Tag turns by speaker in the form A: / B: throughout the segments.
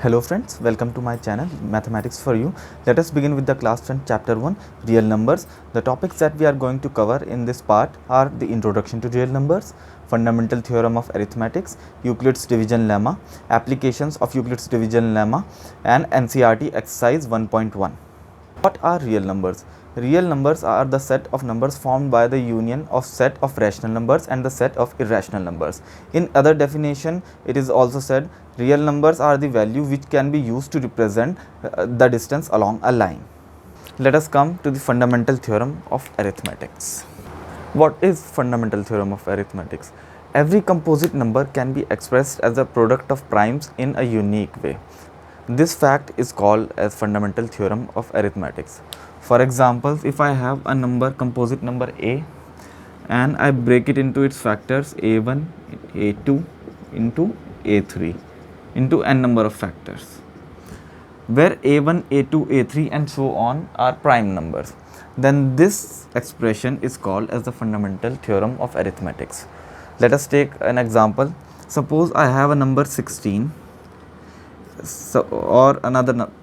A: Hello friends, welcome to my channel Mathematics for You. Let us begin with the class 10 chapter 1 real numbers. The topics that we are going to cover in this part are the introduction to real numbers, fundamental theorem of arithmetics, Euclid's division lemma, applications of Euclid's division lemma and NCERT exercise 1.1. What are real numbers? Real numbers are the set of numbers formed by the union of set of rational numbers and the set of irrational numbers. In other definition, it is also said real numbers are the value which can be used to represent the distance along a line. Let us come to the fundamental theorem of arithmetics. What is fundamental theorem of arithmetics? Every composite number can be expressed as a product of primes in a unique way. This fact is called as fundamental theorem of arithmetics. For example, if I have a number, composite number a, and I break it into its factors a1, a2 into a3 into n number of factors, where a1, a2, a3 and so on are prime numbers, then this expression is called as the fundamental theorem of arithmetics. Let us take an example. Suppose I have a number 16. Or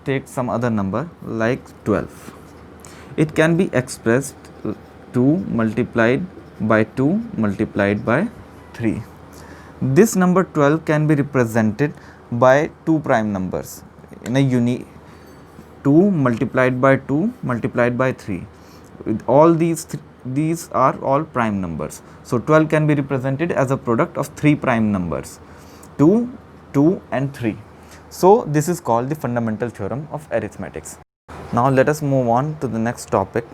A: take some other number like 12. It can be expressed 2 multiplied by 2 multiplied by 3. This number 12 can be represented by two prime numbers in a unique 2 multiplied by 2 multiplied by 3. With all these are all prime numbers. So 12 can be represented as a product of three prime numbers, 2, 2 and 3. So this is called the fundamental theorem of arithmetics. Now let us move on to the next topic,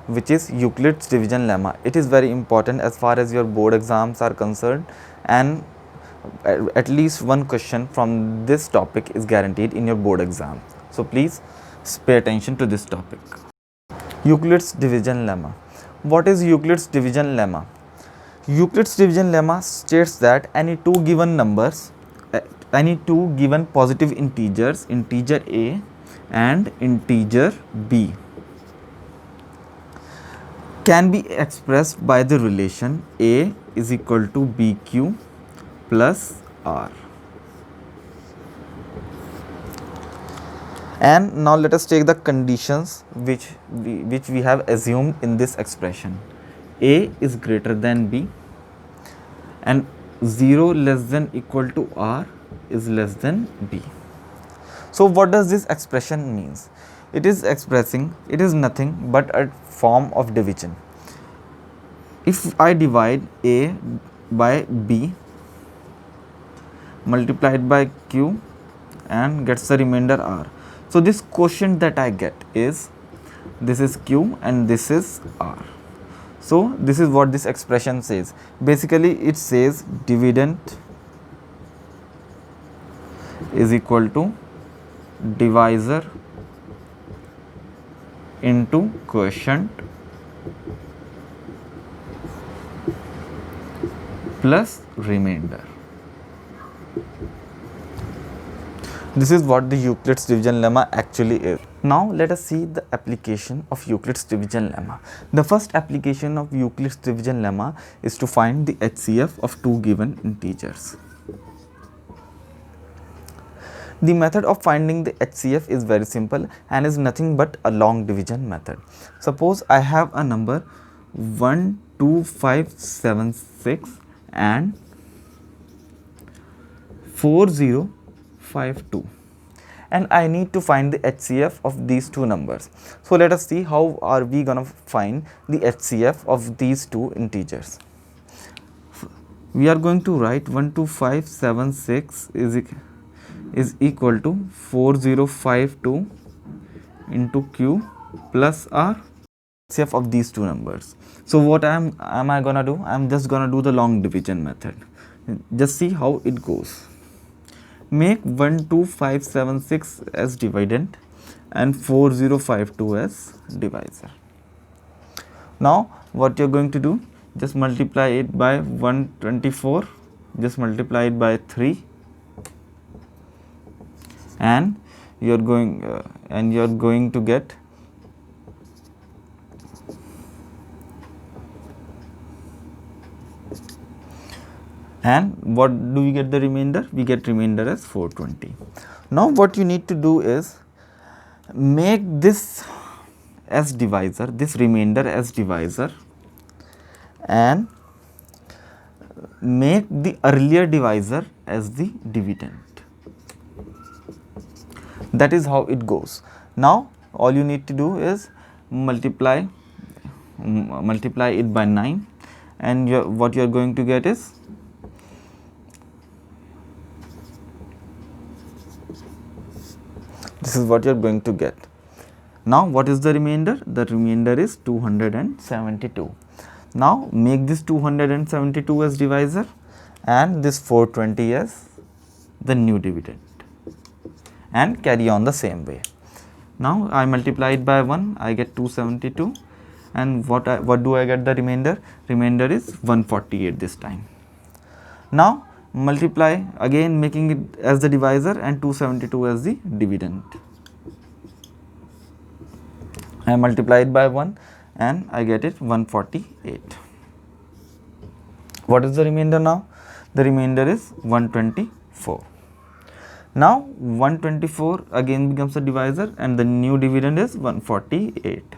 A: which is Euclid's division lemma. It is very important as far as your board exams are concerned, and at least one question from this topic is guaranteed in your board exam. So please pay attention to this topic. Euclid's division lemma. What is Euclid's division lemma? Euclid's division lemma states that any two given positive integers, integer a and integer b, can be expressed by the relation a is equal to bq plus r. And now let us take the conditions which we have assumed in this expression. A is greater than b and 0 less than equal to r is less than b. So what does this expression means? It is nothing but a form of division. If I divide a by b multiplied by q and gets the remainder r. So this quotient that I get is, this is q and this is r. So this is what this expression says. Basically it says dividend is equal to divisor into quotient plus remainder. This is what the Euclid's division lemma actually is. Now let us see the application of Euclid's division lemma. The first application of Euclid's division lemma is to find the HCF of two given integers. The method of finding the HCF is very simple and is nothing but a long division method. Suppose I have a number 12576 and 4052, and I need to find the HCF of these two numbers. So let us see how are we gonna find the HCF of these two integers. We are going to write 12576 is equal to 4052 into q plus r, HCF of these two numbers. So what am I gonna do? I'm just gonna do the long division method. Just see how it goes. Make 12576 as dividend and 4052 as divisor. Now what you're going to do, just multiply it by 124, just multiply it by 3, and you're going to get And what do we get the remainder? We get remainder as 420. Now what you need to do is make this as divisor, this remainder as divisor, and make the earlier divisor as the dividend. That is how it goes. Now all you need to do is multiply it by 9, and what you are going to get is this is what you are going to get. Now what is the remainder? The remainder is 272. Now make this 272 as divisor and this 420 as the new dividend, and carry on the same way. Now I multiply it by 1, I get 272, and what do I get the remainder? Remainder is 148 this time. Now multiply again, making it as the divisor and 272 as the dividend. I multiply it by 1 and I get it 148. What is the remainder now? The remainder is 124. Now 124 again becomes a divisor and the new dividend is 148.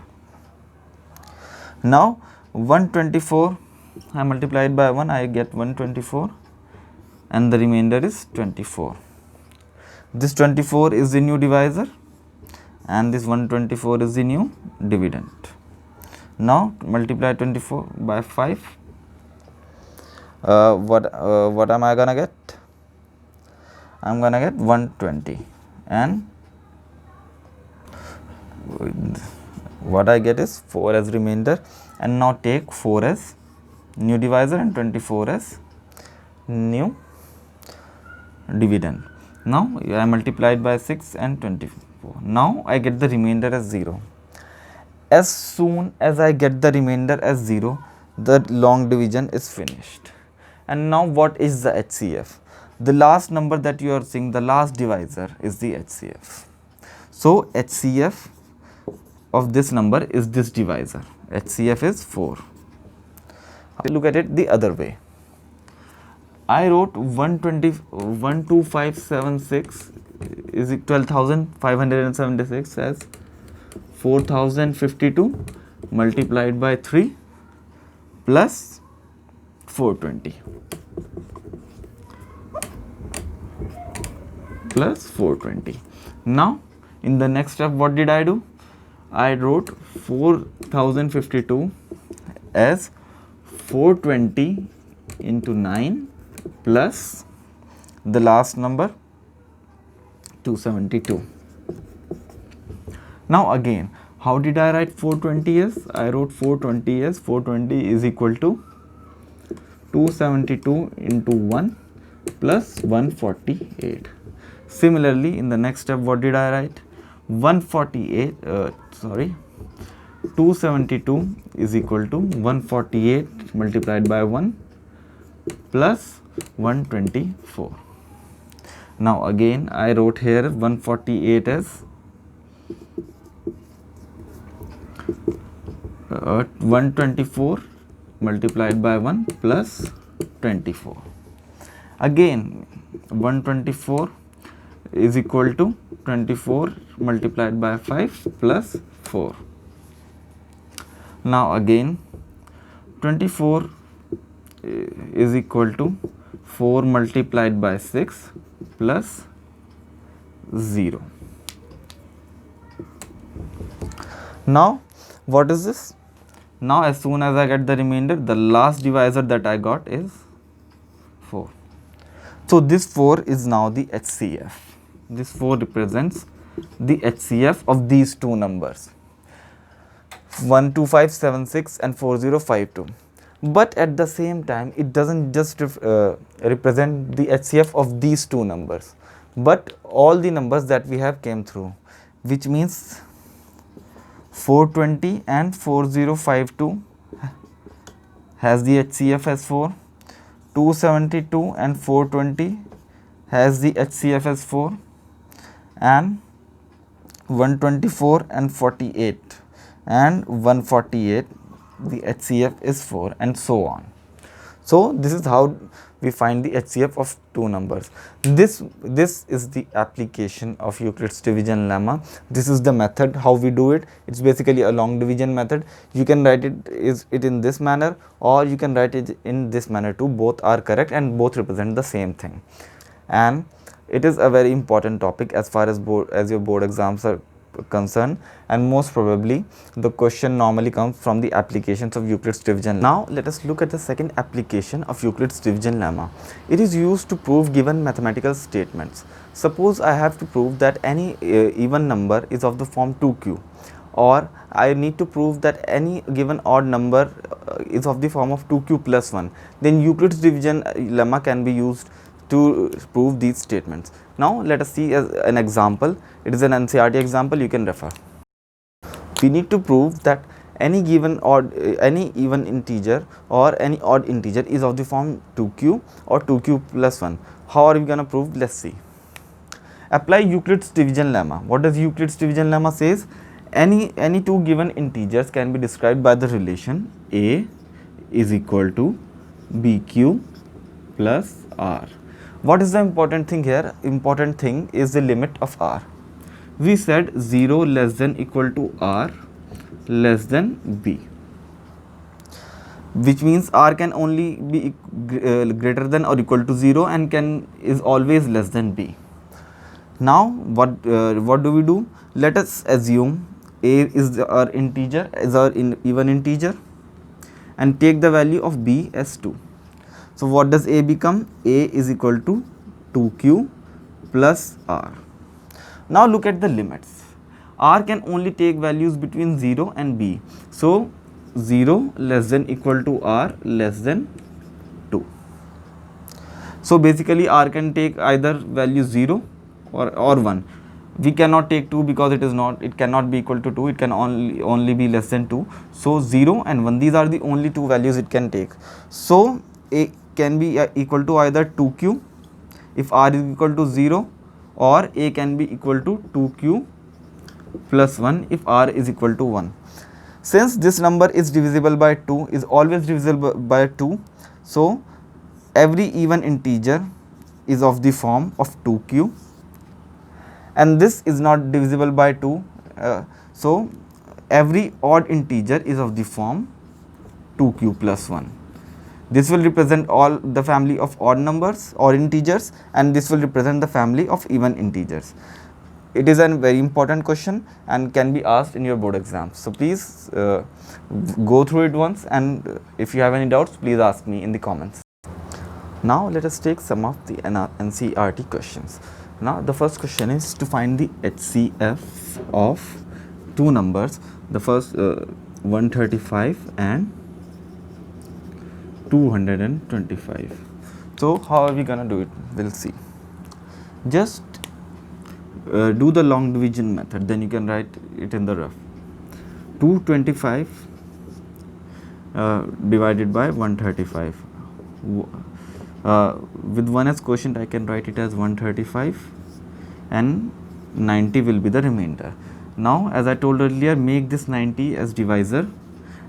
A: Now 124, I multiply it by 1, I get 124, and the remainder is 24. This 24 is the new divisor and this 124 is the new dividend. Now multiply 24 by 5. What am I gonna get? I'm gonna get 120, and what I get is 4 as remainder, and now take 4 as new divisor and 24 as new dividend. Now I multiplied by 6 and 24. Now I get the remainder as 0. As soon as I get the remainder as 0, the long division is finished. And now what is the HCF? The last number that you are seeing, the last divisor, is the HCF. So HCF of this number is this divisor. HCF is 4. Look at it the other way. I wrote 12576 is 12,576 as 4052 multiplied by 3 plus 420 plus 420. Now in the next step, what did I do? I wrote 4052 as 420 into 9 plus the last number 272. Now again, how did I write 420 as? I wrote 420 as 420 is equal to 272 into 1 plus 148. Similarly, in the next step, what did I write? 272 is equal to 148 multiplied by 1 plus 124. Now again, I wrote here 148 as 124 multiplied by 1 plus 24. Again 124 is equal to 24 multiplied by 5 plus 4. Now again 24 is equal to 4 multiplied by 6 plus 0. Now what is this? Now as soon as I get the remainder, the last divisor that I got is 4. So this 4 is now the HCF. This 4 represents the HCF of these two numbers, 12576 and 4052. But at the same time, it doesn't just represent the HCF of these two numbers, but all the numbers that we have came through, which means 420 and 4052 has the HCF as 4, 272 and 420 has the HCF as 4, and 124 and 48 and 148 the HCF is 4, and so on. So this is how we find the HCF of two numbers. This is the application of Euclid's division lemma. This is the method how we do it. It's basically a long division method. You can write it in this manner, or you can write it in this manner too. Both are correct and both represent the same thing. And it is a very important topic as far as your board exams are concerned, and most probably the question normally comes from the applications of Euclid's division. Now let us look at the second application of Euclid's division lemma. It is used to prove given mathematical statements. Suppose I have to prove that any even number is of the form 2q, or I need to prove that any given odd number is of the form of 2q plus 1. Then Euclid's division lemma can be used to prove these statements. Now let us see as an example. It is an NCERT example, you can refer. We need to prove that any given any even integer or any odd integer is of the form 2q or 2q plus 1. How are we going to prove? Let's see. Apply Euclid's division lemma. What does Euclid's division lemma says? Any two given integers can be described by the relation a is equal to bq plus r. What is the important thing here? Important thing is the limit of r. We said 0 less than equal to r less than b, which means r can only be greater than or equal to 0 and is always less than b. Now what do we do? Let us assume a is our integer, is our even integer, and take the value of b as 2. So what does a become? A is equal to 2q plus r. Now look at the limits. R can only take values between 0 and b. So 0 less than equal to r less than 2. So basically R can take either value 0 or 1. We cannot take 2 because it cannot be equal to 2. It can only be less than 2. So 0 and 1, these are the only two values it can take. So a can be equal to either 2q if r is equal to 0, or a can be equal to 2q plus 1 if r is equal to 1. Since this number is divisible by 2, is always divisible by 2, so every even integer is of the form of 2q, and this is not divisible by 2, so every odd integer is of the form 2q plus 1. This will represent all the family of odd numbers or integers, and this will represent the family of even integers. It is a very important question and can be asked in your board exams. So please go through it once, and if you have any doubts, please ask me in the comments. Now let us take some of the NCERT questions. Now the first question is to find the HCF of two numbers. The first 135 and 225. So how are we gonna do it? We'll see. Just do the long division method, then you can write it in the rough. 225 divided by 135. With 1 as quotient, I can write it as 135 and 90 will be the remainder. Now as I told earlier, make this 90 as divisor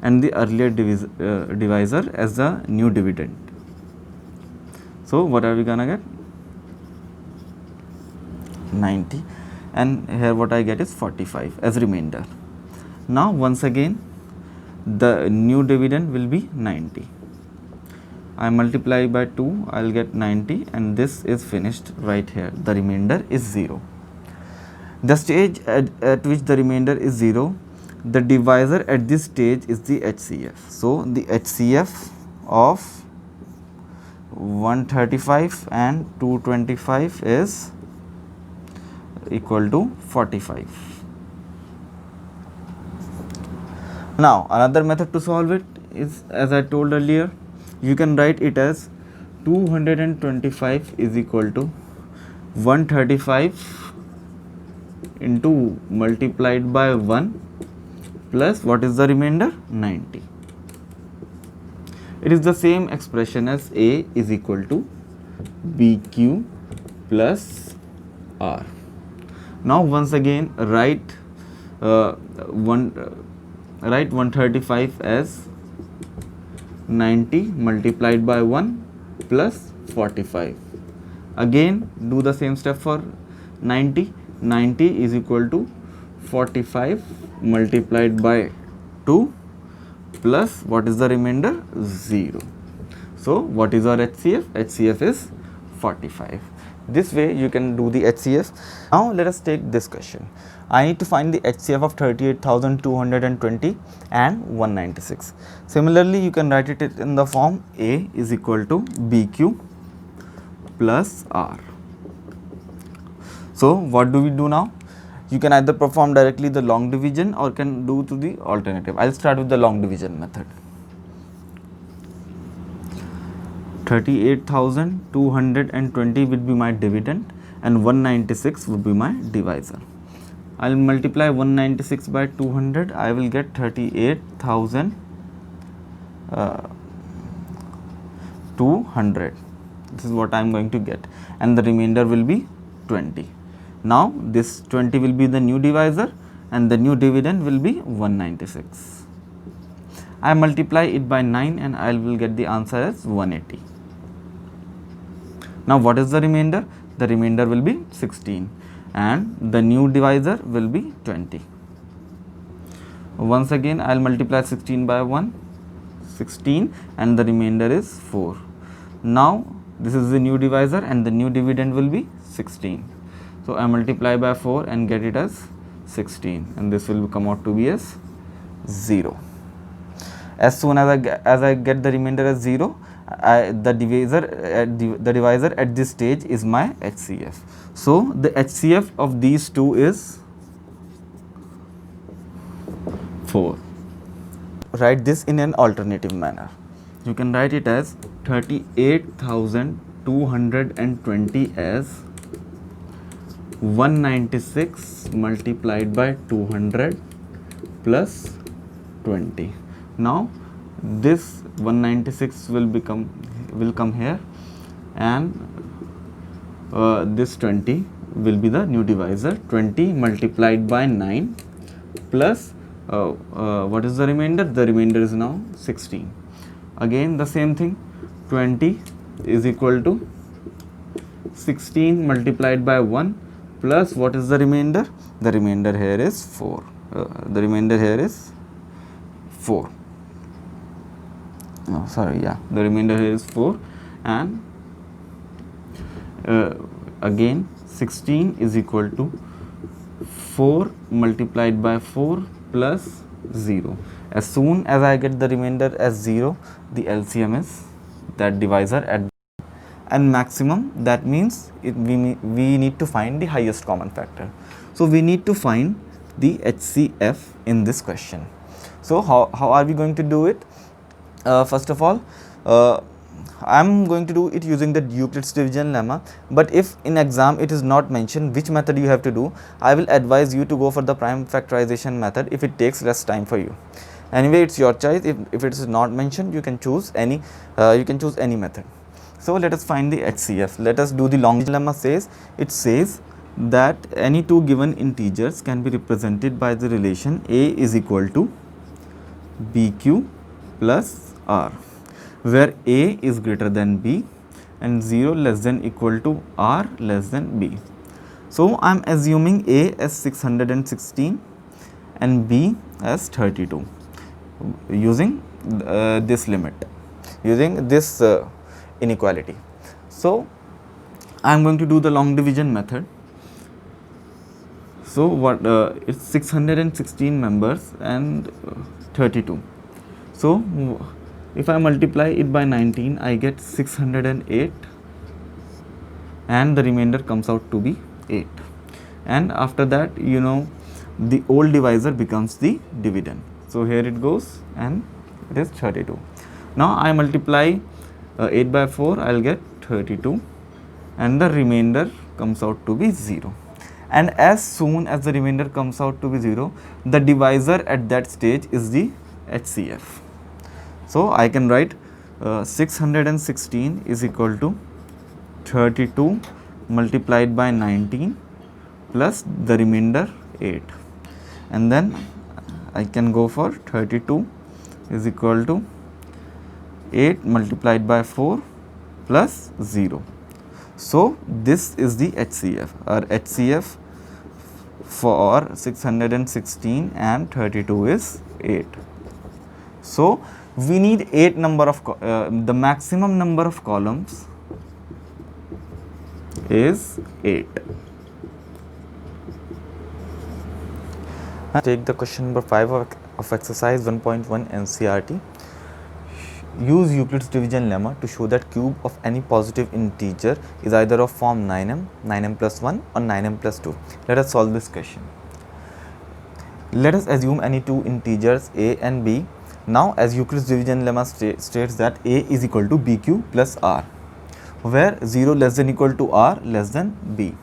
A: and the earlier divisor as the new dividend. So what are we gonna get? 90, and here what I get is 45 as remainder. Now once again the new dividend will be 90. I multiply by 2, I will get 90, and this is finished right here. The remainder is 0. The stage at which the remainder is 0, the divisor at this stage is the HCF. So the HCF of 135 and 225 is equal to 45. Now another method to solve it is, as I told earlier, you can write it as 225 is equal to 135 into multiplied by 1 plus what is the remainder? 90. It is the same expression as A is equal to BQ plus R. Now once again write 135 as 90 multiplied by 1 plus 45. Again do the same step for 90. 90 is equal to 45 multiplied by 2 plus what is the remainder? 0. So what is our HCF? HCF is 45. This way you can do the HCF. Now let us take this question. I need to find the HCF of 38,220 and 196. Similarly, you can write it in the form A is equal to BQ plus R. So what do we do now? You can either perform directly the long division or can do to the alternative. I'll start with the long division method. 38,220 will be my dividend and 196 would be my divisor. I'll multiply 196 by 200. I will get 38,200. This is what I am going to get, and the remainder will be 20. Now this 20 will be the new divisor and the new dividend will be 196. I multiply it by 9 and I will get the answer as 180. Now what is the remainder? The remainder will be 16 and the new divisor will be 20. Once again I will multiply 16 by 1, 16, and the remainder is 4. Now this is the new divisor and the new dividend will be 16. So I multiply by 4 and get it as 16, and this will come out to be as 0. As soon as I get the remainder as 0, the divisor at this stage is my HCF. So the HCF of these two is 4. Write this in an alternative manner. You can write it as 38,220 as 196 multiplied by 200 plus 20. Now this 196 will come here, and this 20 will be the new divisor. 20 multiplied by 9 plus what is the remainder? The remainder is now 16. Again the same thing, 20 is equal to 16 multiplied by 1 plus what is the remainder? The remainder here is 4. The remainder here is 4. No, sorry, yeah, the remainder here is 4, and again 16 is equal to 4 multiplied by 4 plus 0. As soon as I get the remainder as 0, the LCM is that divisor at, and maximum, that means we need to find the highest common factor. So we need to find the HCF in this question. So how are we going to do it? First of all, I am going to do it using the Euclid's division lemma, but if in exam it is not mentioned which method you have to do, I will advise you to go for the prime factorization method if it takes less time for you. Anyway, it's your choice. If it is not mentioned, you can choose any method. So let us find the HCF. Let us do the long lemma. It says that any two given integers can be represented by the relation A is equal to BQ plus R, where A is greater than B and 0 less than equal to R less than B. So I am assuming A as 616 and B as 32 using this limit, using this inequality. So I am going to do the long division method. So what it's 616 members and 32. So if I multiply it by 19, I get 608 and the remainder comes out to be 8. And after that, you know, the old divisor becomes the dividend. So here it goes and it is 32. Now I multiply 8 by 4, I will get 32 and the remainder comes out to be 0. And as soon as the remainder comes out to be 0, the divisor at that stage is the HCF. So I can write 616 is equal to 32 multiplied by 19 plus the remainder 8, and then I can go for 32 is equal to 8 multiplied by 4 plus 0. So this is the HCF. Our HCF for 616 and 32 is 8. So we need 8 number of the maximum number of columns is 8. Take the question number 5 of exercise 1.1 NCERT. Use Euclid's division lemma to show that cube of any positive integer is either of form 9m, 9m plus 1 or 9m plus 2. Let us solve this question. Let us assume any two integers a and b. Now as Euclid's division lemma states that a is equal to bq plus r, where 0 less than equal to r less than b.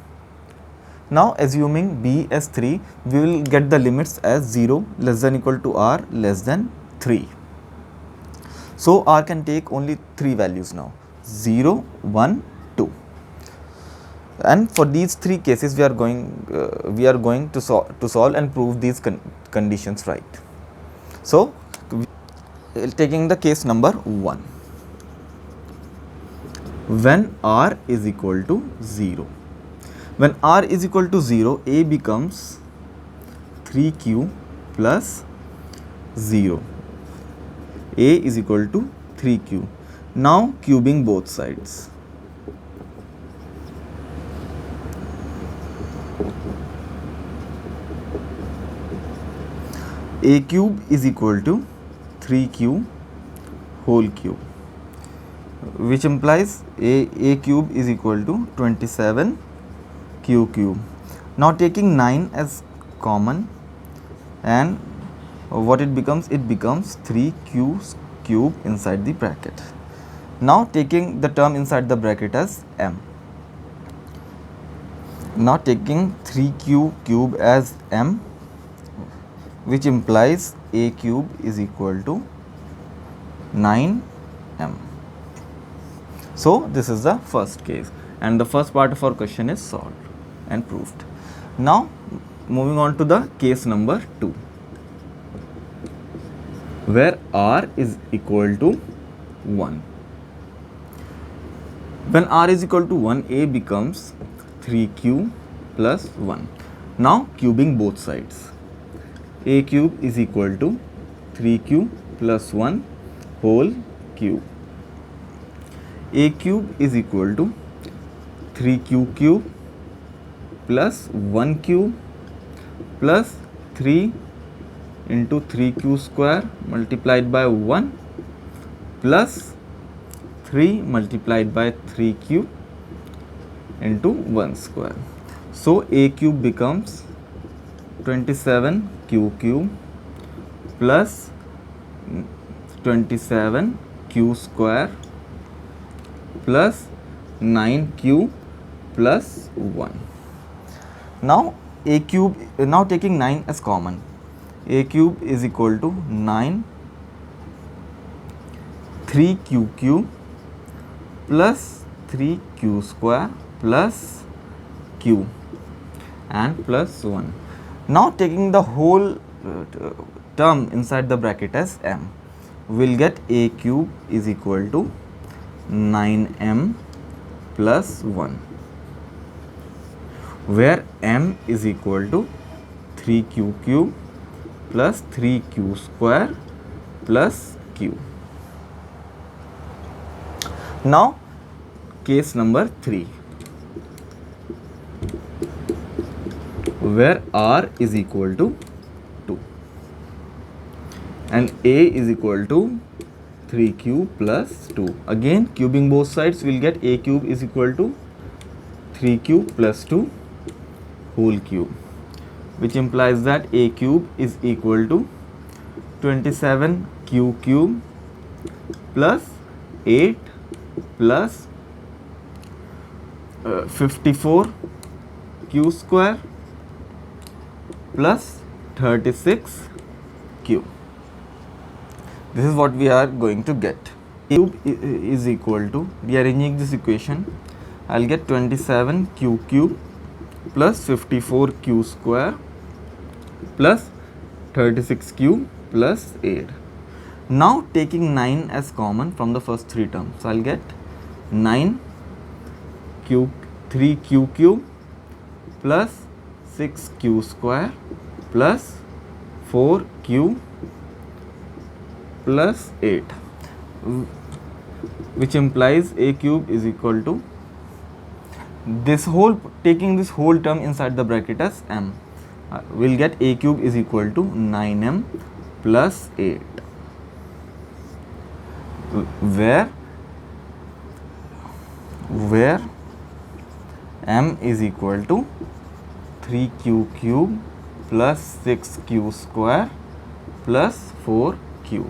A: Now assuming b as 3, we will get the limits as 0 less than equal to r less than 3. So r can take only 3 values now, 0, 1, 2. And for these 3 cases we are going to solve and prove these conditions right. So taking the case number 1, when r is equal to 0. When r is equal to 0, a becomes 3q plus 0. A is equal to 3q. Now cubing both sides. A cube is equal to 3q whole cube, which implies a cube is equal to 27q cube. Now taking 9 as common, and what it becomes? It becomes 3q cube inside the bracket. Now taking the term inside the bracket as m. Now taking 3q cube as m, which implies a cube is equal to 9m. So this is the first case, and the first part of our question is solved and proved. Now moving on to the case number 2, where r is equal to 1. When r is equal to 1, a becomes 3q plus 1. Now cubing both sides. A cube is equal to 3q plus 1 whole cube. A cube is equal to 3q cube plus 1 cube plus 3 into 3q square multiplied by 1 plus 3 multiplied by 3q into 1 square. So a cube becomes 27q cube plus 27q square plus 9q plus 1. Now a cube, now taking 9 as common, a cube is equal to 9 3q cube plus 3q square plus q and plus 1. Now taking the whole term inside the bracket as m, we will get a cube is equal to 9m plus 1, where m is equal to 3q cube plus 3q square plus q. Now case number 3, where r is equal to 2 and a is equal to 3q plus 2. Again cubing both sides, we will get a cube is equal to 3q plus 2 whole cube, which implies that a cube is equal to 27q cube plus 8 plus 54q square plus 36q. This is what we are going to get. Cube is equal to, rearranging this equation, I will get 27q cube plus 54q square plus 36q plus 8. Now taking 9 as common from the first 3 terms, so I'll get 9 cube 3q cube plus 6q square plus 4q plus 8, which implies a cube is equal to this whole, taking this whole term inside the bracket as m, we'll get a cube is equal to 9m plus 8, where m is equal to 3q cube plus 6q square plus 4q,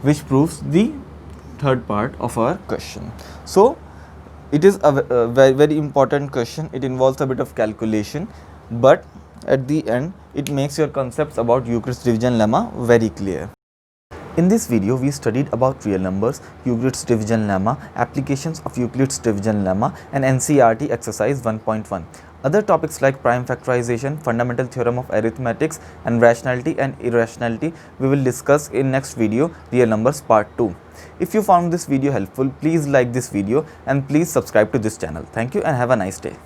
A: which proves the third part of our question. So it is a very, very important question. It involves a bit of calculation, but at the end it makes your concepts about Euclid's division lemma very clear. In this video, we studied about real numbers, Euclid's division lemma, applications of Euclid's division lemma, and NCERT exercise 1.1. Other topics like prime factorization, fundamental theorem of arithmetics, and rationality and irrationality we will discuss in next video, real numbers part 2. If you found this video helpful, please like this video and please subscribe to this channel. Thank you and have a nice day.